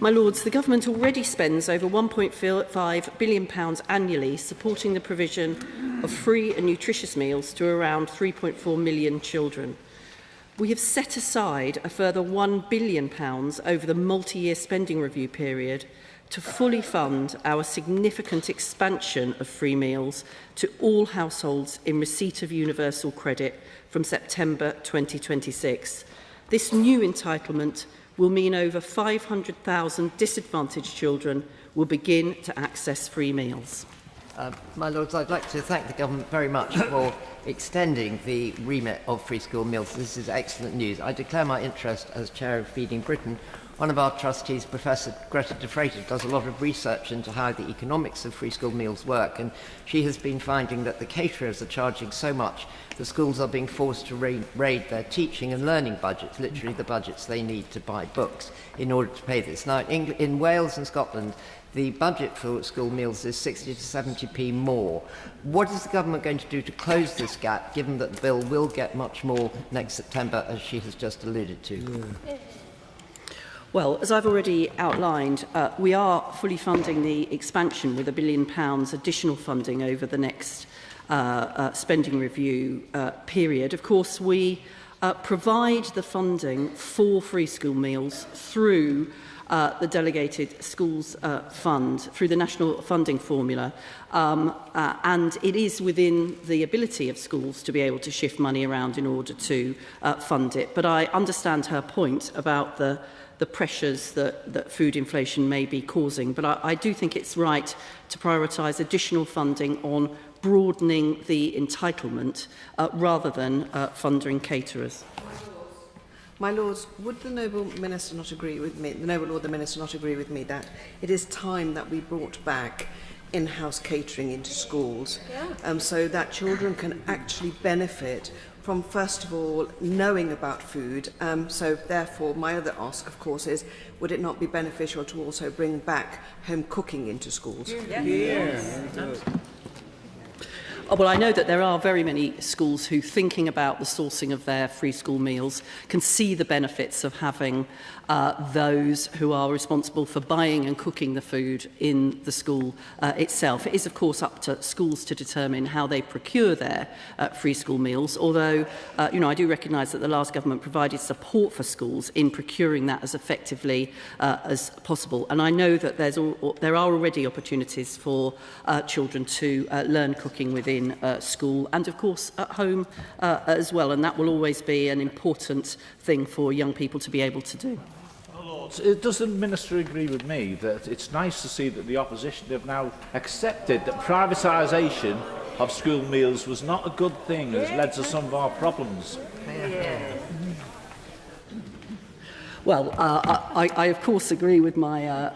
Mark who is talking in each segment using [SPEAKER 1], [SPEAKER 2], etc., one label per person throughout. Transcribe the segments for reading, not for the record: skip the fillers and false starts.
[SPEAKER 1] My Lords, the Government already spends over £1.5 billion annually supporting the provision of free and nutritious meals to around 3.4 million children. We have set aside a further £1 billion over the multi-year spending review period to fully fund our significant expansion of free meals to all households in receipt of universal credit from September 2026. This new entitlement will mean over 500,000 disadvantaged children will begin to access free meals.
[SPEAKER 2] My Lords, I'd like to thank the Government very much for extending the remit of free school meals. This is excellent news. I declare my interest as Chair of Feeding Britain. One of our trustees, Professor Greta DeFreitas, does a lot of research into how the economics of free school meals work, and she has been finding that the caterers are charging so much the schools are being forced to raid their teaching and learning budgets, literally the budgets they need to buy books in order to pay this. Now, in Wales and Scotland, the budget for school meals is 60 to 70p more. What is the Government going to do to close this gap, given that the bill will get much more next September, as she has just alluded to?
[SPEAKER 1] Well, as I've already outlined, we are fully funding the expansion with £1 billion additional funding over the next spending review period. Of course, we provide the funding for free school meals through the Delegated Schools Fund, through the National Funding Formula, and it is within the ability of schools to be able to shift money around in order to fund it. But I understand her point about the pressures that food inflation may be causing. But I do think it's right to prioritise additional funding on broadening the entitlement rather than funding caterers.
[SPEAKER 3] My Lords, would the Noble Minister not agree with me, the Noble Lord the Minister not agree with me that it is time that we brought back in-house catering into schools so that children can actually benefit from, first of all, knowing about food. So therefore, my other ask, of course, is would it not be beneficial to also bring back home cooking into schools?
[SPEAKER 1] Well, I know that there are very many schools who, thinking about the sourcing of their free school meals, can see the benefits of having those who are responsible for buying and cooking the food in the school itself. It is, of course, up to schools to determine how they procure their free school meals, although, I do recognise that the last government provided support for schools in procuring that as effectively as possible. And I know that there are already opportunities for children to learn cooking within school and, of course, at home as well. And that will always be an important thing for young people to be able to do.
[SPEAKER 4] Does the Minister agree with me that it's nice to see that the opposition have now accepted that privatisation of school meals was not a good thing, has led to some of our problems?
[SPEAKER 1] Well, I of course agree with my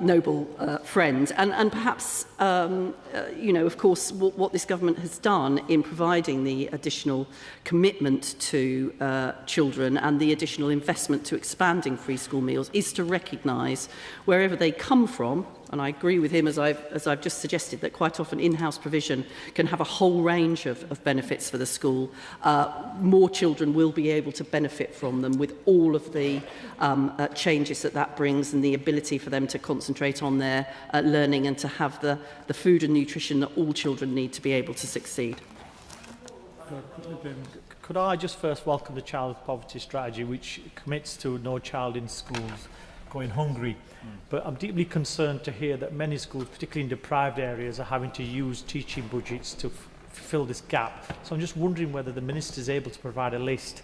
[SPEAKER 1] noble friend, and perhaps of course what this government has done in providing the additional commitment to children and the additional investment to expanding free school meals is to recognise wherever they come from. And I agree with him, as I've just suggested, that quite often in-house provision can have a whole range of benefits for the school. More children will be able to benefit from them with all of the changes that brings and the ability for them to concentrate on their learning and to have the food and nutrition that all children need to be able to succeed.
[SPEAKER 5] Could I just first welcome the child poverty strategy, which commits to no child in schools going hungry. But I'm deeply concerned to hear that many schools, particularly in deprived areas, are having to use teaching budgets to fill this gap. So I'm just wondering whether the Minister is able to provide a list,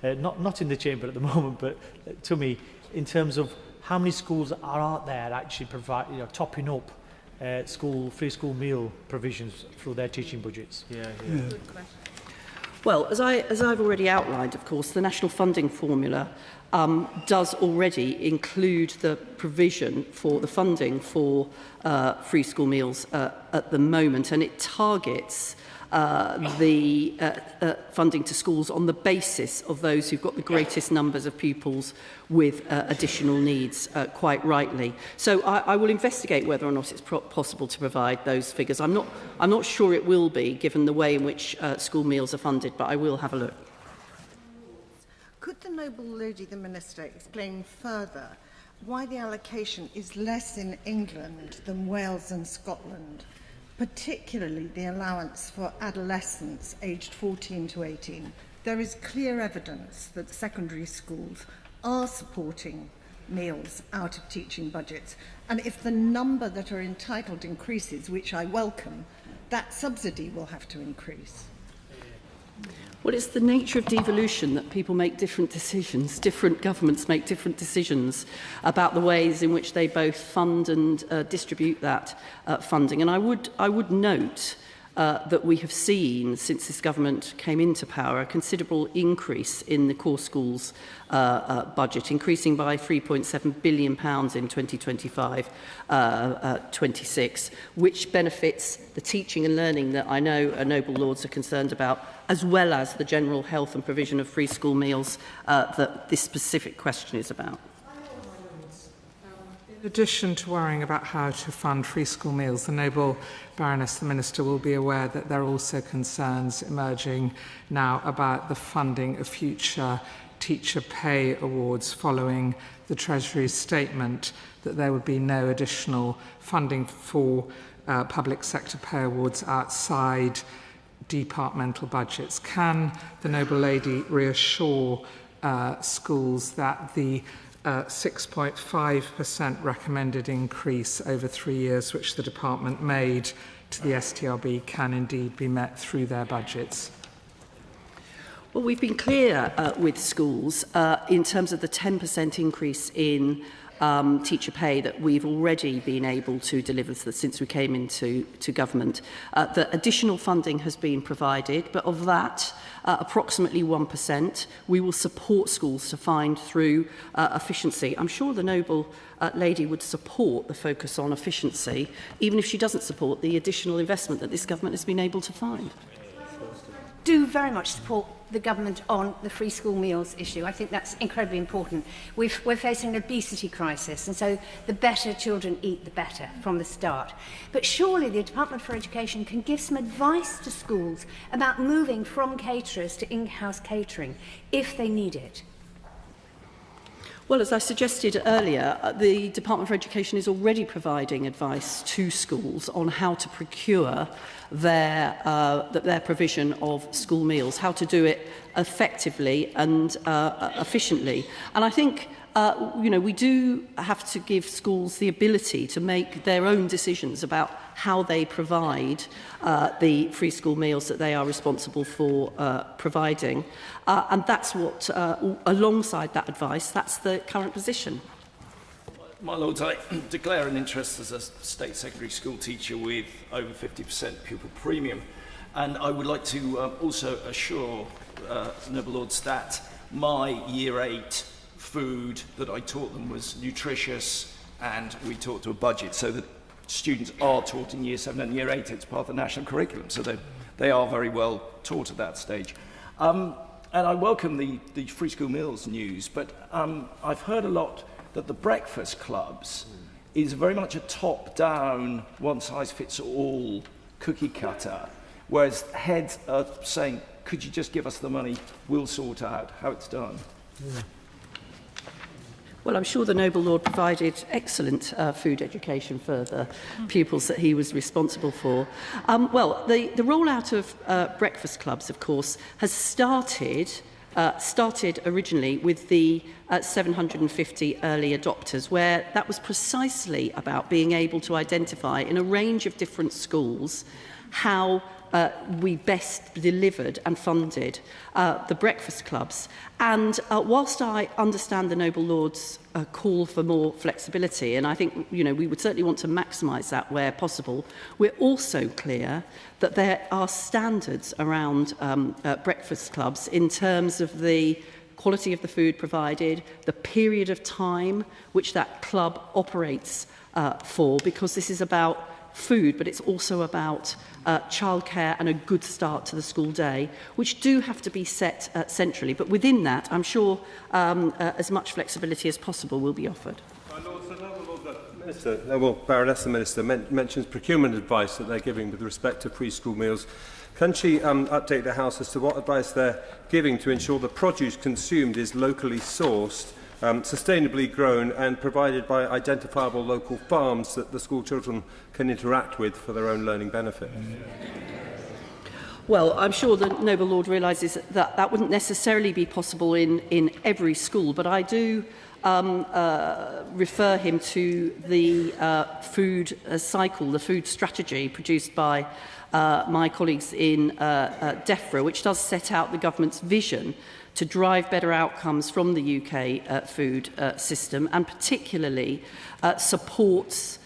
[SPEAKER 5] not in the chamber at the moment, but to me, in terms of how many schools are out there actually topping up free school meal provisions through their teaching budgets.
[SPEAKER 1] Well, as I've already outlined, of course, the National Funding Formula does already include the provision for the funding for free school meals at the moment, and it targets the funding to schools on the basis of those who've got the greatest numbers of pupils with additional needs, quite rightly. So I will investigate whether or not it's possible to provide those figures. I'm not sure it will be, given the way in which school meals are funded, but I will have a look.
[SPEAKER 6] Could the Noble Lady, the Minister, explain further why the allocation is less in England than Wales and Scotland, particularly the allowance for adolescents aged 14 to 18. There is clear evidence that secondary schools are supporting meals out of teaching budgets, and if the number that are entitled increases, which I welcome, that subsidy will have to increase.
[SPEAKER 1] Well, it's the nature of devolution that people make different decisions. Different governments make different decisions about the ways in which they both fund and distribute that funding. And I would note that we have seen, since this government came into power, a considerable increase in the core schools budget, increasing by £3.7 billion in 2025-26, which benefits the teaching and learning that I know Noble Lords are concerned about, as well as the general health and provision of free school meals that this specific question is about.
[SPEAKER 7] In addition to worrying about how to fund free school meals, the Noble Baroness, the Minister, will be aware that there are also concerns emerging now about the funding of future teacher pay awards following the Treasury's statement that there would be no additional funding for public sector pay awards outside departmental budgets. Can the Noble Lady reassure schools that the 6.5% recommended increase over 3 years, which the department made to the STRB, can indeed be met through their budgets?
[SPEAKER 1] Well, we've been clear with schools in terms of the 10% increase in teacher pay that we've already been able to deliver since we came into government. The additional funding has been provided, but of that, approximately 1%, we will support schools to find through efficiency. I'm sure the Noble Lady would support the focus on efficiency, even if she doesn't support the additional investment that this government has been able to find.
[SPEAKER 8] Do very much support the government on the free school meals issue. I think that's incredibly important. We're facing an obesity crisis, and so the better children eat, the better from the start. But surely the Department for Education can give some advice to schools about moving from caterers to in-house catering if they need it.
[SPEAKER 1] Well, as I suggested earlier, the Department for Education is already providing advice to schools on how to procure their provision of school meals, how to do it effectively and efficiently. And I think we do have to give schools the ability to make their own decisions about how they provide the free school meals that they are responsible for providing. And that's what, alongside that advice, that's the current position.
[SPEAKER 9] My Lords, I declare an interest as a state secondary school teacher with over 50% pupil premium. And I would like to also assure Noble Lords that my Year 8 food that I taught them was nutritious, and we taught to a budget, so that students are taught in Year 7 and Year 8. It's part of the national curriculum, so they are very well taught at that stage. And I welcome the free school meals news, but I've heard a lot that the breakfast clubs is very much a top-down, one-size-fits-all cookie cutter, whereas heads are saying, could you just give us the money, we'll sort out how it's done.
[SPEAKER 1] Yeah. Well, I'm sure the Noble Lord provided excellent food education for the pupils that he was responsible for. Well, the rollout of breakfast clubs, of course, has started originally with the 750 early adopters, where that was precisely about being able to identify in a range of different schools how we best delivered and funded the breakfast clubs. And whilst I understand the Noble Lord's call for more flexibility, and I think we would certainly want to maximise that where possible, we're also clear that there are standards around breakfast clubs in terms of the quality of the food provided, the period of time which that club operates for, because this is about food, but it's also about childcare and a good start to the school day, which do have to be set centrally. But within that, I'm sure as much flexibility as possible will be offered.
[SPEAKER 10] Minister, Noble Baroness, the Minister, mentions procurement advice that they're giving with respect to free school meals. Can she update the House as to what advice they're giving to ensure the produce consumed is locally sourced sustainably grown and provided by identifiable local farms that the school children can interact with for their own learning benefit?
[SPEAKER 1] Well, I'm sure the Noble Lord realises that that wouldn't necessarily be possible in every school, but I do refer him to the food cycle, the food strategy produced by my colleagues in DEFRA, which does set out the government's vision to drive better outcomes from the UK food system, and particularly supports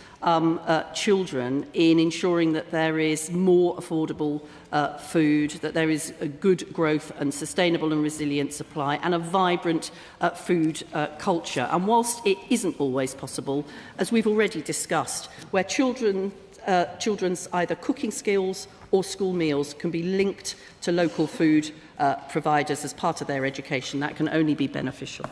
[SPEAKER 1] children in ensuring that there is more affordable food, that there is a good growth and sustainable and resilient supply, and a vibrant food culture. And whilst it isn't always possible, as we've already discussed, where children's either cooking skills or school meals can be linked to local food providers as part of their education, that can only be beneficial.